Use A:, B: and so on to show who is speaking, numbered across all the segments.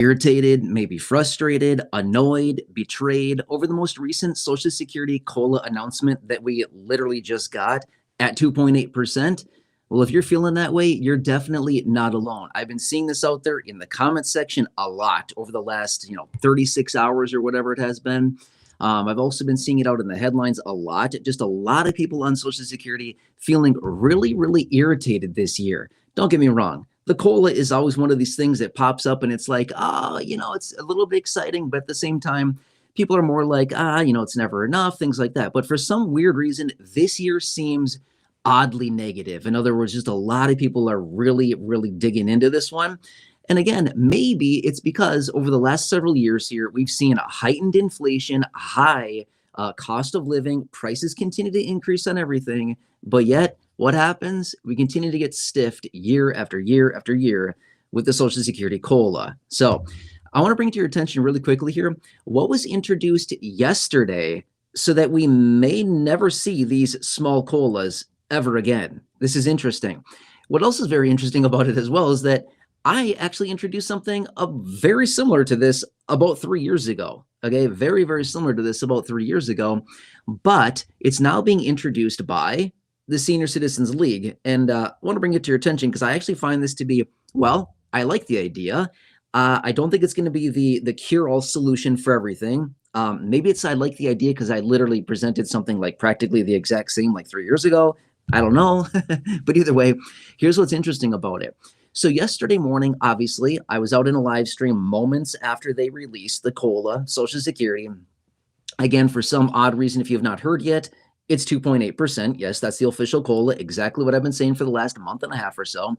A: Irritated, maybe frustrated, annoyed, betrayed over the most recent Social Security COLA announcement that we literally just got at 2.8%? Well, if you're feeling that way, you're definitely not alone. I've been seeing this out there in the comment section a lot over the last, 36 hours or whatever it has been. I've also been seeing it out in the headlines a lot. Just a lot of people on Social Security feeling really, really irritated this year. Don't get me wrong. The COLA is always one of these things that pops up and it's like, it's a little bit exciting, but at the same time, people are more like, it's never enough, things like that. But for some weird reason, this year seems oddly negative. In other words, just a lot of people are really, really digging into this one. And again, maybe it's because over the last several years here, we've seen a heightened inflation, high cost of living, prices continue to increase on everything, but yet what happens? We continue to get stiffed year after year after year with the Social Security COLA. So I want to bring to your attention really quickly here what was introduced yesterday so that we may never see these small COLAs ever again. This is interesting. What else is very interesting about it as well is that I actually introduced something very similar to this about 3 years ago. Okay, very, very similar to this about 3 years ago, but it's now being introduced by the Senior Citizens League. And I want to bring it to your attention because I actually find this to be, well, I like the idea. I don't think it's going to be the cure-all solution for everything. Maybe I like the idea because I literally presented something like practically the exact same like 3 years ago. I don't know. But either way, here's what's interesting about it. So yesterday morning, obviously, I was out in a live stream moments after they released the COLA, Social Security. Again, for some odd reason, if you have not heard yet, it's 2.8%. Yes, that's the official COLA, exactly what I've been saying for the last month and a half or so.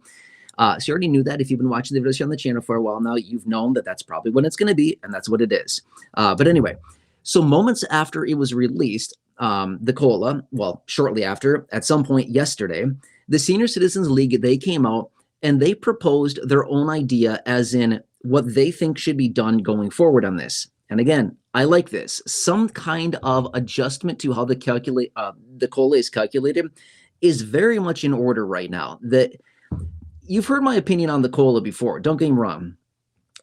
A: So you already knew that. If you've been watching the videos here on the channel for a while now, you've known that that's probably what it's going to be, and that's what it is. But anyway, so moments after it was released, the COLA, well, shortly after, at some point yesterday, the Senior Citizens League, they came out and they proposed their own idea as in what they think should be done going forward on this. And again, I like this. Some kind of adjustment to how the COLA is calculated is very much in order right now. That you've heard my opinion on the COLA before. Don't get me wrong.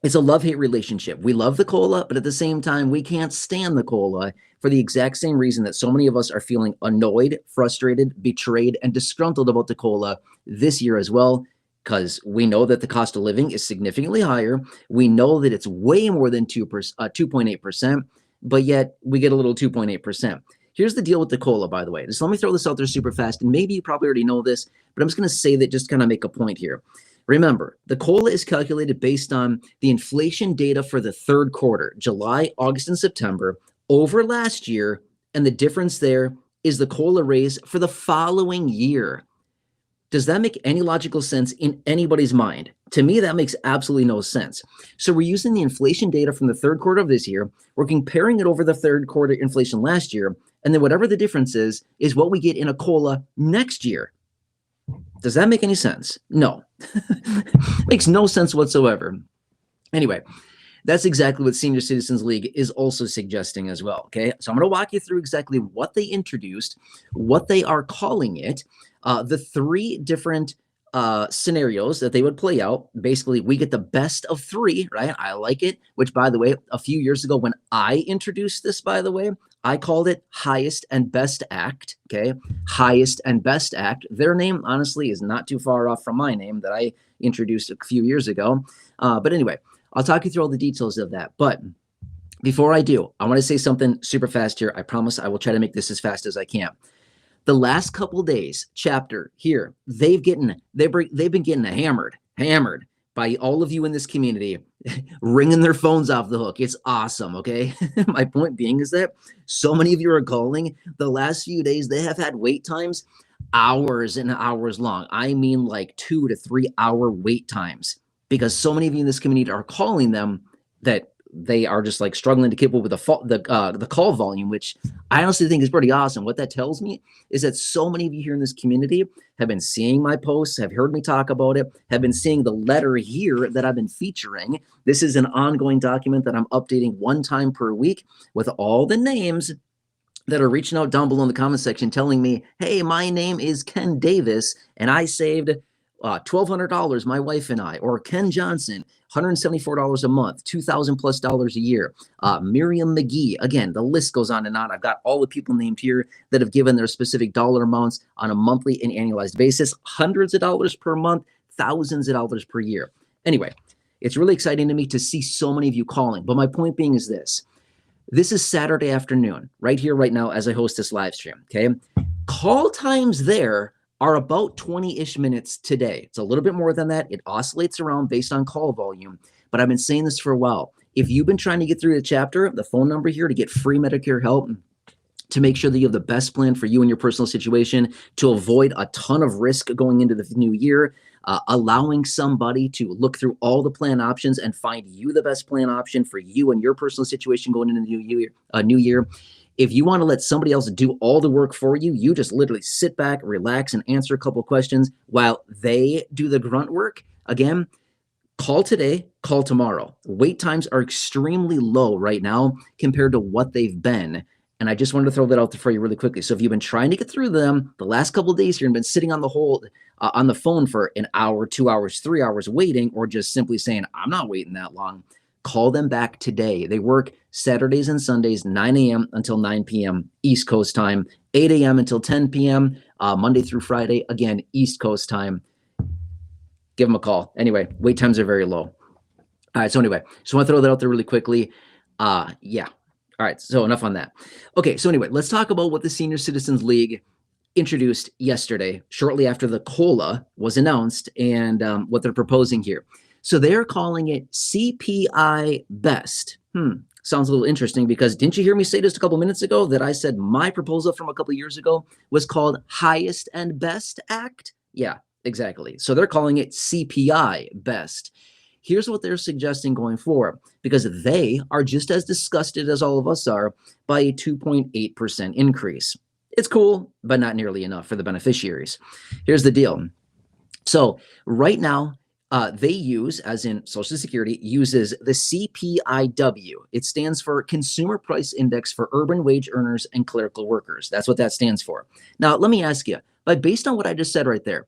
A: It's a love-hate relationship. We love the COLA, but at the same time, we can't stand the COLA for the exact same reason that so many of us are feeling annoyed, frustrated, betrayed, and disgruntled about the COLA this year as well. Because we know that the cost of living is significantly higher. We know that it's way more than 2.8%, but yet we get a little 2.8%. Here's the deal with the COLA, by the way. Just let me throw this out there super fast, and maybe you probably already know this, but I'm just going to say that just kind of make a point here. Remember, the COLA is calculated based on the inflation data for the third quarter, July, August, and September, over last year, and the difference there is the COLA raise for the following year. Does that make any logical sense in anybody's mind? To me, that makes absolutely no sense. So we're using the inflation data from the third quarter of this year. We're comparing it over the third quarter inflation last year. And then whatever the difference is what we get in a COLA next year. Does that make any sense? No. Makes no sense whatsoever. Anyway, that's exactly what Senior Citizens League is also suggesting as well, okay? So I'm going to walk you through exactly what they introduced, what they are calling it, the three different scenarios that they would play out. Basically, we get the best of three, right? I like it, which, by the way, a few years ago when I introduced this, by the way, I called it Highest and Best Act, okay? Highest and Best Act. Their name, honestly, is not too far off from my name that I introduced a few years ago. But anyway, I'll talk you through all the details of that. But before I do, I want to say something super fast here. I promise I will try to make this as fast as I can. The last couple days, chapter here, they've been getting hammered by all of you in this community, ringing their phones off the hook. It's awesome, okay? My point being is that so many of you are calling. The last few days, they have had wait times hours and hours long. I mean like 2 to 3 hour wait times because so many of you in this community are calling them that they are just like struggling to keep up with the call volume, which I honestly think is pretty awesome. What that tells me is that so many of you here in this community have been seeing my posts, have heard me talk about it, have been seeing the letter here that I've been featuring. This is an ongoing document that I'm updating 1 time per week with all the names that are reaching out down below in the comment section telling me, hey, my name is Ken Davis, and I saved $1,200, my wife and I, or Ken Johnson, $174 a month, $2,000+ a year. Miriam McGee, again, the list goes on and on. I've got all the people named here that have given their specific dollar amounts on a monthly and annualized basis, hundreds of dollars per month, thousands of dollars per year. Anyway, it's really exciting to me to see so many of you calling. But my point being is this. This is Saturday afternoon, right here, right now, as I host this live stream, okay? Call times there are about 20-ish minutes today. It's a little bit more than that. It oscillates around based on call volume, but I've been saying this for a while. If you've been trying to get through the chapter, the phone number here to get free Medicare help, to make sure that you have the best plan for you and your personal situation, to avoid a ton of risk going into the new year, allowing somebody to look through all the plan options and find you the best plan option for you and your personal situation going into the new year. If you want to let somebody else do all the work for you, you just literally sit back, relax, and answer a couple of questions while they do the grunt work. Again, call today, call tomorrow. Wait times are extremely low right now compared to what they've been. And I just wanted to throw that out there for you really quickly. So if you've been trying to get through them the last couple of days here and been sitting on the hold on the phone for an hour, 2 hours, 3 hours waiting, or just simply saying, I'm not waiting that long, call them back today. They work Saturdays and Sundays, 9 a.m. until 9 p.m. East Coast time, 8 a.m. until 10 p.m. Monday through Friday, again, East Coast time. Give them a call. Anyway, wait times are very low. All right, so anyway, just want to throw that out there really quickly. Yeah. All right, so enough on that. Okay, so anyway, let's talk about what the Senior Citizens League introduced yesterday, shortly after the COLA was announced, and what they're proposing here. So they're calling it CPI Best. Sounds a little interesting because didn't you hear me say just a couple minutes ago that I said my proposal from a couple years ago was called Highest and Best Act? Yeah, exactly. So they're calling it CPI Best. Here's what they're suggesting going forward, because they are just as disgusted as all of us are by a 2.8% increase. It's cool, but not nearly enough for the beneficiaries. Here's the deal. So right now, they use, as in Social Security, uses the CPIW. It stands for Consumer Price Index for Urban Wage Earners and Clerical Workers. That's what that stands for. Now, let me ask you, but based on what I just said right there,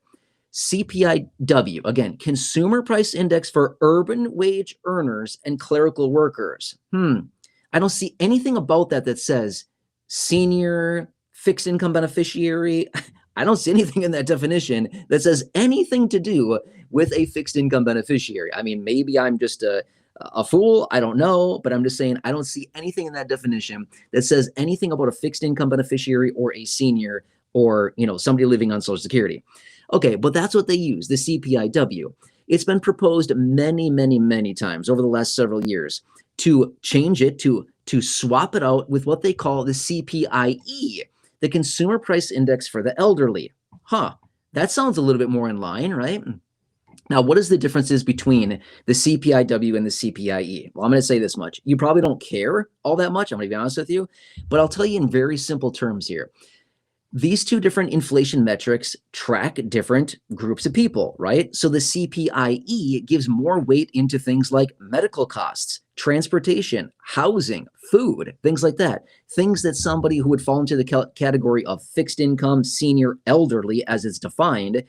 A: CPIW, again, Consumer Price Index for Urban Wage Earners and Clerical Workers. I don't see anything about that that says senior, fixed income beneficiary. I don't see anything in that definition that says anything to do with a fixed income beneficiary. I mean, maybe I'm just a fool. I don't know, but I'm just saying I don't see anything in that definition that says anything about a fixed income beneficiary or a senior or, somebody living on Social Security. Okay, but that's what they use, the CPIW. It's been proposed many, many, many times over the last several years to change it, to swap it out with what they call the CPIE, the Consumer Price Index for the elderly. That sounds a little bit more in line, right? Now, what is the differences between the CPIW and the CPIE? Well, I'm going to say this much. You probably don't care all that much, I'm going to be honest with you, but I'll tell you in very simple terms here. These two different inflation metrics track different groups of people, right? So the CPIE gives more weight into things like medical costs, transportation, housing, food, things like that. Things that somebody who would fall into the category of fixed income, senior, elderly, as it's defined,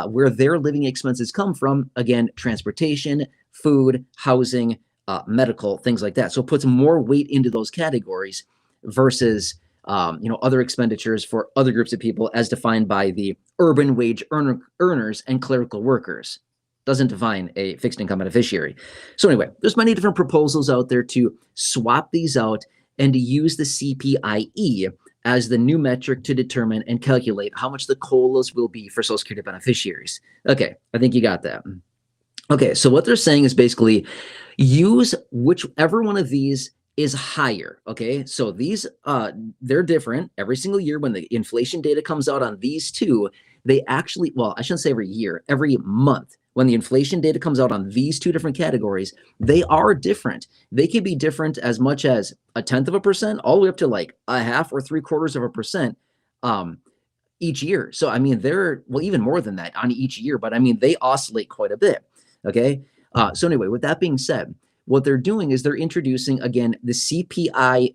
A: where their living expenses come from, again, transportation, food, housing, medical, things like that. So it puts more weight into those categories versus other expenditures for other groups of people as defined by the urban wage earners and clerical workers. Doesn't define a fixed income beneficiary. So anyway, there's many different proposals out there to swap these out and to use the CPIE as the new metric to determine and calculate how much the COLAs will be for Social Security beneficiaries. Okay, I think you got that. Okay, so what they're saying is basically use whichever one of these is higher. Okay, so these they're different every single year. When the inflation data comes out on these two, they actually, well, I shouldn't say every year, every month, when the inflation data comes out on these two different categories, they are different. They can be different as much as 0.1% all the way up to like 0.5 or 0.75% each year. So I mean, they're, well, even more than that on each year, but I mean, they oscillate quite a bit. Okay, so anyway, with that being said, what they're doing is they're introducing, again, the CPI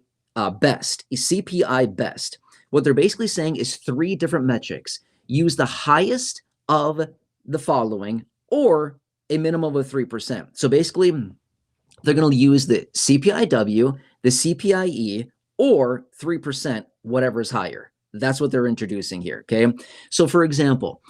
A: Best. What they're basically saying is 3 different metrics. Use the highest of the following, or a minimum of 3%. So basically, they're going to use the CPIW, the CPIE, or 3%, whatever is higher. That's what they're introducing here, okay? So for example,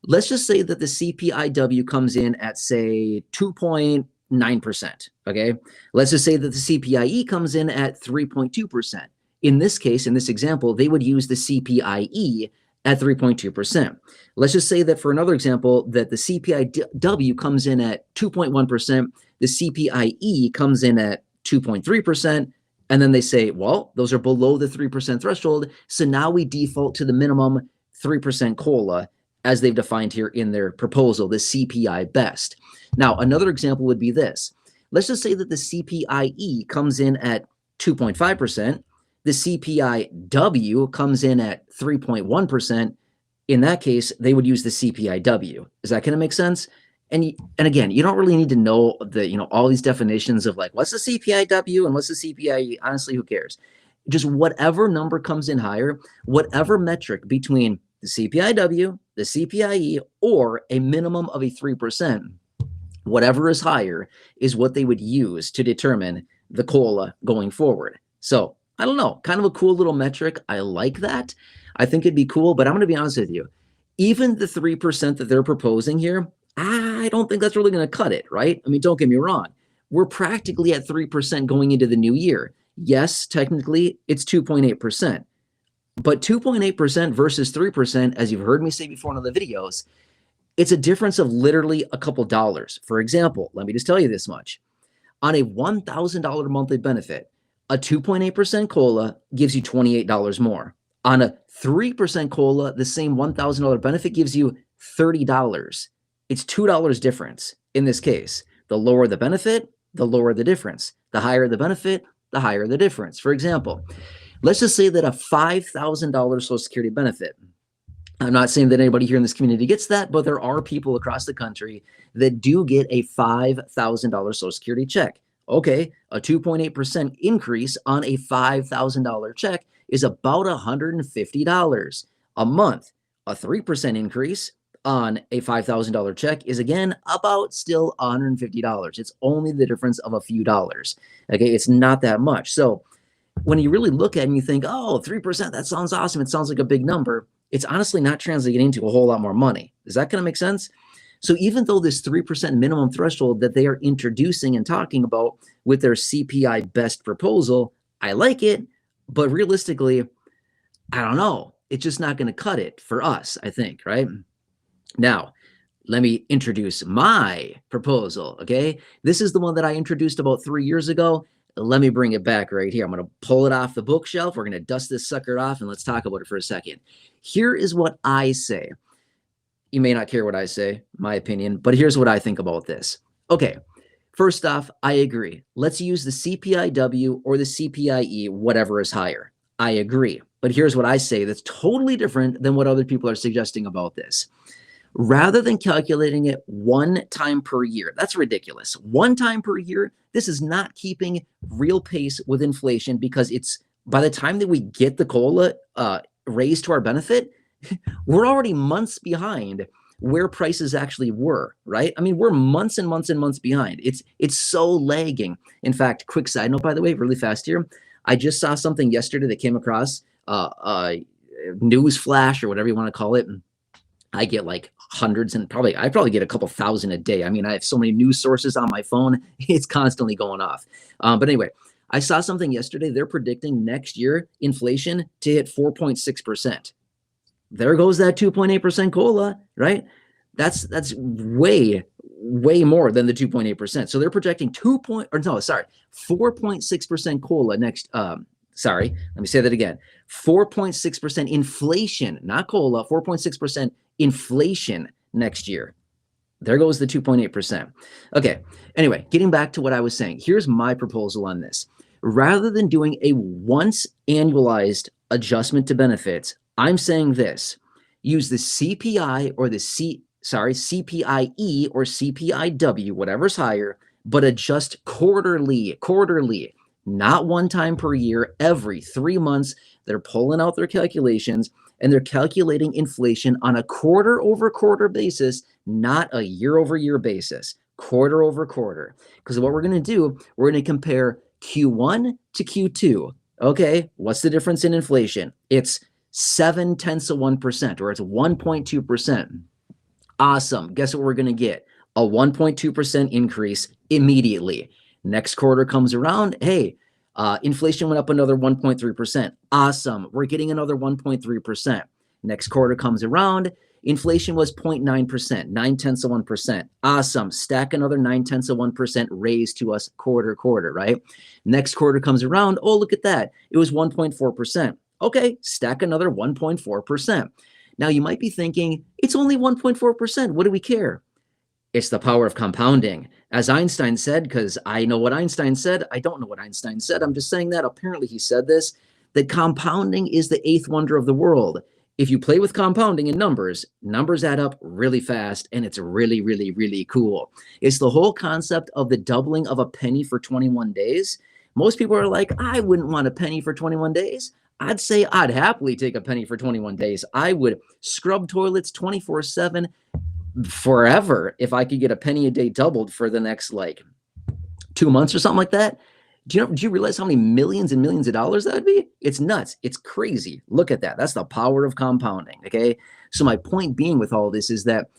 A: let's just say that the CPIW comes in at, say, 2.9%, okay? Let's just say that the CPIE comes in at 3.2%. In this case, in this example, they would use the CPIE at 3.2%. Let's just say that for another example, that the CPIW comes in at 2.1%, the CPIE comes in at 2.3%, and then they say, well, those are below the 3% threshold, so now we default to the minimum 3% COLA as they've defined here in their proposal, the CPI best. Now, another example would be this. Let's just say that the CPIE comes in at 2.5%, the CPIW comes in at 3.1%. In that case, they would use the CPIW. Is that going to make sense? And again, you don't really need to know all these definitions of like, what's the CPIW and what's the CPIE? Honestly, who cares? Just whatever number comes in higher, whatever metric between the CPIW, the CPIE, or a minimum of a 3%, whatever is higher is what they would use to determine the COLA going forward. So I don't know, kind of a cool little metric. I like that. I think it'd be cool, but I'm going to be honest with you. Even the 3% that they're proposing here, I don't think that's really going to cut it, right? I mean, don't get me wrong. We're practically at 3% going into the new year. Yes, technically it's 2.8%, but 2.8% versus 3%, as you've heard me say before in other videos, it's a difference of literally a couple dollars. For example, let me just tell you this much. On a $1,000 monthly benefit, a 2.8% COLA gives you $28 more. On a 3% COLA, the same $1,000 benefit gives you $30. It's $2 difference in this case. The lower the benefit, the lower the difference. The higher the benefit, the higher the difference. For example, let's just say that a $5,000 Social Security benefit. I'm not saying that anybody here in this community gets that, but there are people across the country that do get a $5,000 Social Security check. Okay, a 2.8% increase on a $5,000 check is about $150 a month. A 3% increase on a $5,000 check is, again, about still $150. It's only the difference of a few dollars. Okay, it's not that much. So when you really look at it and you think, oh, 3%, that sounds awesome. It sounds like a big number. It's honestly not translating into a whole lot more money. Is that going to make sense? So even though this 3% minimum threshold that they are introducing and talking about with their CPI best proposal, I like it, but realistically, I don't know. It's just not going to cut it for us, I think, right? Now, let me introduce my proposal, okay? This is the one that I introduced about 3 years ago. Let me bring it back right here. I'm going to pull it off the bookshelf. We're going to dust this sucker off, and let's talk about it for a second. Here is what I say. You may not care what I say, my opinion, but here's what I think about this. Okay, first off, I agree. Let's use the CPIW or the CPIE, whatever is higher. I agree. But here's what I say that's totally different than what other people are suggesting about this. Rather than calculating it one time per year, that's ridiculous. One time per year, this is not keeping real pace with inflation, because it's by the time that we get the COLA raised to our benefit, we're already months behind where prices actually were, right? I mean, we're months and months and months behind. It's so lagging. In fact, quick side note, by the way, really fast here. I just saw something yesterday that came across news flash or whatever you want to call it. I get like hundreds and I probably get a couple thousand a day. I mean, I have so many news sources on my phone. It's constantly going off. But anyway, I saw something yesterday. They're predicting next year inflation to hit 4.6%. There goes that 2.8% COLA, right? That's way more than the 2.8%. So they're projecting 4.6% COLA next. Sorry, let me say that again. 4.6% inflation, not COLA. 4.6% inflation next year. There goes the 2.8%. Okay. Anyway, getting back to what I was saying, here's my proposal on this. Rather than doing a once annualized adjustment to benefits, I'm saying this: use the CPI or the CPIE or CPIW, whatever's higher, but adjust quarterly, not one time per year, every 3 months. They're pulling out their calculations and they're calculating inflation on a quarter over quarter basis, not a year over year basis, quarter over quarter. Because what we're going to do, we're going to compare Q1 to Q2. Okay, what's the difference in inflation? It's 0.7%, or it's 1.2%. Awesome. Guess what we're going to get? A 1.2% increase immediately. Next quarter comes around. Hey, inflation went up another 1.3%. Awesome. We're getting another 1.3%. Next quarter comes around. Inflation was 0.9%, 0.9%. Awesome. Stack another 0.9% raise to us quarter, right? Next quarter comes around. Oh, look at that. It was 1.4%. Okay, stack another 1.4%. Now you might be thinking, it's only 1.4%. What do we care? It's the power of compounding. As Einstein said, because I know what Einstein said, I don't know what Einstein said. I'm just saying that. Apparently he said this, that compounding is the eighth wonder of the world. If you play with compounding in numbers add up really fast, and it's really, really, really cool. It's the whole concept of the doubling of a penny for 21 days. Most people are like, I wouldn't want a penny for 21 days. I'd say I'd happily take a penny for 21 days. I would scrub toilets 24/7 forever if I could get a penny a day doubled for the next like 2 months or something like that. Do you realize how many millions and millions of dollars that would be? It's nuts. It's crazy. Look at that. That's the power of compounding. Okay. So my point being with all this is that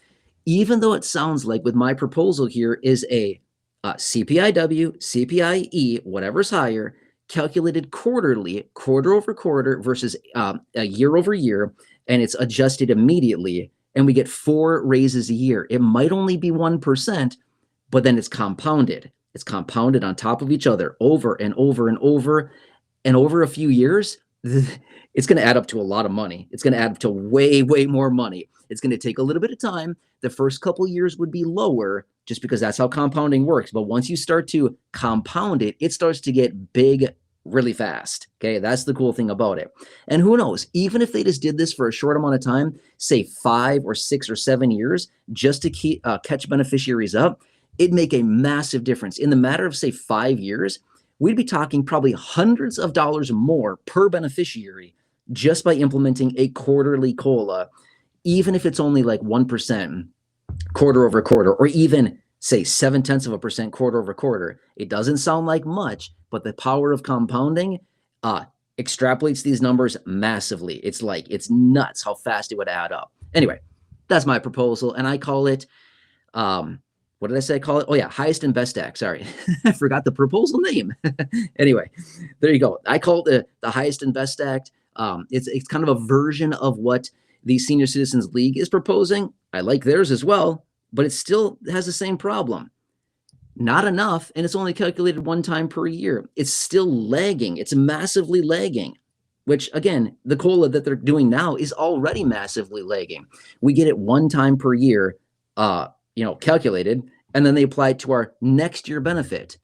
A: even though it sounds like with my proposal here is a CPIW, CPIE, whatever's higher, calculated quarterly, quarter over quarter versus a year over year, and it's adjusted immediately, and we get 4 raises a year. It might only be 1%, but then it's compounded. It's compounded on top of each other over and over and over. And over a few years, it's going to add up to a lot of money. It's going to add up to way, way more money. It's going to take a little bit of time. The first couple of years would be lower just because that's how compounding works. But once you start to compound it, it starts to get big really fast. Okay, that's the cool thing about it. And who knows, even if they just did this for a short amount of time, say 5 or 6 or 7 years, just to keep catch beneficiaries up, it'd make a massive difference. In the matter of, say, 5 years, we'd be talking probably hundreds of dollars more per beneficiary just by implementing a quarterly COLA, even if it's only like 1% quarter over quarter, or even say 0.7% quarter over quarter. It doesn't sound like much, but the power of compounding extrapolates these numbers massively. It's like, it's nuts how fast it would add up. Anyway, that's my proposal, and I call it, what did I say I call it? Oh yeah, highest and best act. Sorry, I forgot the proposal name. Anyway, there you go. I call it the highest and best act. It's kind of a version of what the Senior Citizens League is proposing. I like theirs as well, but it still has the same problem. Not enough, and it's only calculated 1 time per year. It's still lagging. It's massively lagging, which again, the COLA that they're doing now is already massively lagging. We get it 1 time per year, calculated, and then they apply it to our next year benefit.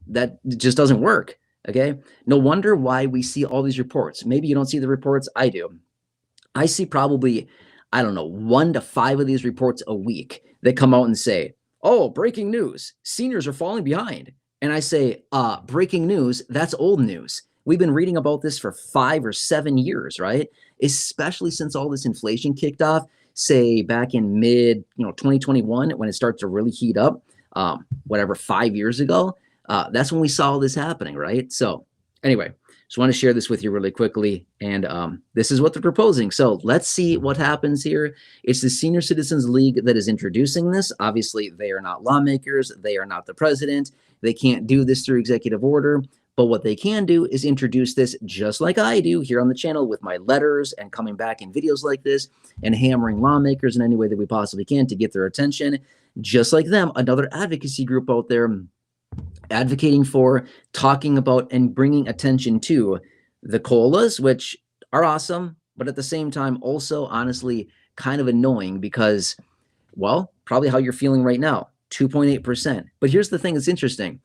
A: That just doesn't work. Okay. No wonder why we see all these reports. Maybe you don't see the reports. I do. I see probably, I don't know, 1 to 5 of these reports a week that come out and say, oh, breaking news, seniors are falling behind. And I say, breaking news, that's old news. We've been reading about this for 5 or 7 years, right? Especially since all this inflation kicked off, say back in mid, 2021, when it starts to really heat up, 5 years ago, that's when we saw all this happening, right? So anyway, just want to share this with you really quickly. And this is what they're proposing. So let's see what happens here. It's the Senior Citizens League that is introducing this. Obviously, they are not lawmakers. They are not the president. They can't do this through executive order. But what they can do is introduce this just like I do here on the channel with my letters and coming back in videos like this and hammering lawmakers in any way that we possibly can to get their attention. Just like them, another advocacy group out there advocating for, talking about, and bringing attention to the COLAs, which are awesome, but at the same time also honestly kind of annoying because, well, probably how you're feeling right now, 2.8%. But here's the thing that's interesting.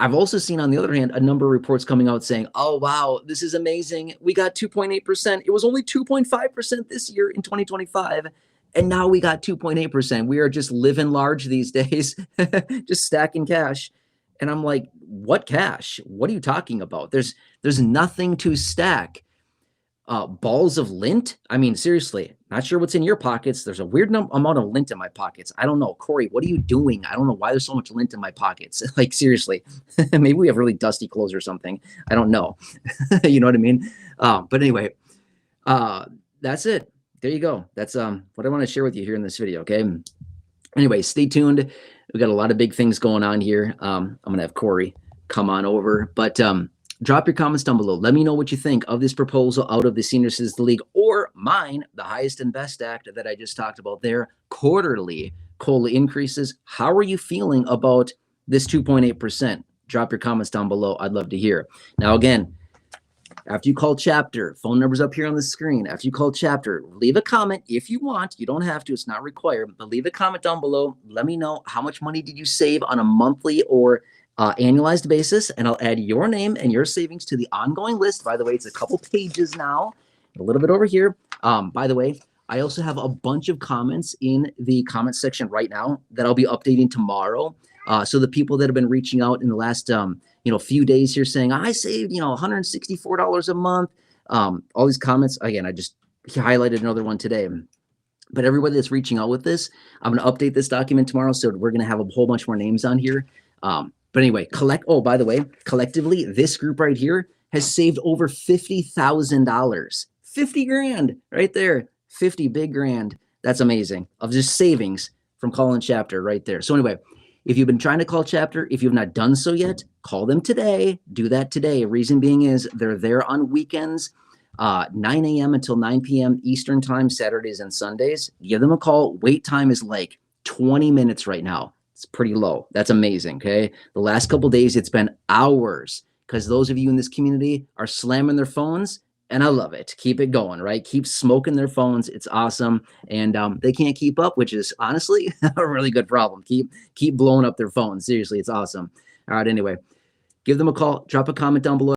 A: I've also seen, on the other hand, a number of reports coming out saying, oh, wow, this is amazing. We got 2.8%. It was only 2.5% this year in 2025. And now we got 2.8%. We are just living large these days, just stacking cash. And I'm like, what cash? What are you talking about? There's nothing to stack. balls of lint. I mean, seriously, not sure what's in your pockets. There's a weird amount of lint in my pockets. I don't know. Corey, what are you doing? I don't know why there's so much lint in my pockets. Like, seriously, maybe we have really dusty clothes or something. I don't know. You know what I mean? But anyway, that's it. There you go. That's what I want to share with you here in this video. Okay. Anyway, stay tuned. We got a lot of big things going on here. I'm going to have Corey come on over, but drop your comments down below. Let me know what you think of this proposal out of the Senior Citizen League or mine, the Highest and Best Act that I just talked about there, quarterly COLA increases. How are you feeling about this 2.8%? Drop your comments down below. I'd love to hear. Now, again, after you call chapter, phone number's up here on the screen. After you call chapter, leave a comment if you want. You don't have to, it's not required, but leave a comment down below. Let me know how much money did you save on a monthly or annualized basis, and I'll add your name and your savings to the ongoing list. By the way, it's a couple pages now, a little bit over here. By the way, I also have a bunch of comments in the comment section right now that I'll be updating tomorrow. So the people that have been reaching out in the last few days here saying, I saved, $164 a month. All these comments, again, I just highlighted another one today. But everybody that's reaching out with this, I'm going to update this document tomorrow. So we're going to have a whole bunch more names on here. But anyway, by the way, collectively, this group right here has saved over $50,000. 50 grand right there. 50 big grand. That's amazing. Of just savings from calling chapter right there. So anyway, if you've been trying to call chapter, if you've not done so yet, call them today. Do that today. Reason being is they're there on weekends, 9 a.m. until 9 p.m. Eastern time, Saturdays and Sundays. Give them a call. Wait time is like 20 minutes right now. It's pretty low. That's amazing. Okay. The last couple of days, it's been hours because those of you in this community are slamming their phones, and I love it. Keep it going, right? Keep smoking their phones. It's awesome. And they can't keep up, which is honestly a really good problem. Keep blowing up their phones. Seriously, it's awesome. All right. Anyway, give them a call. Drop a comment down below.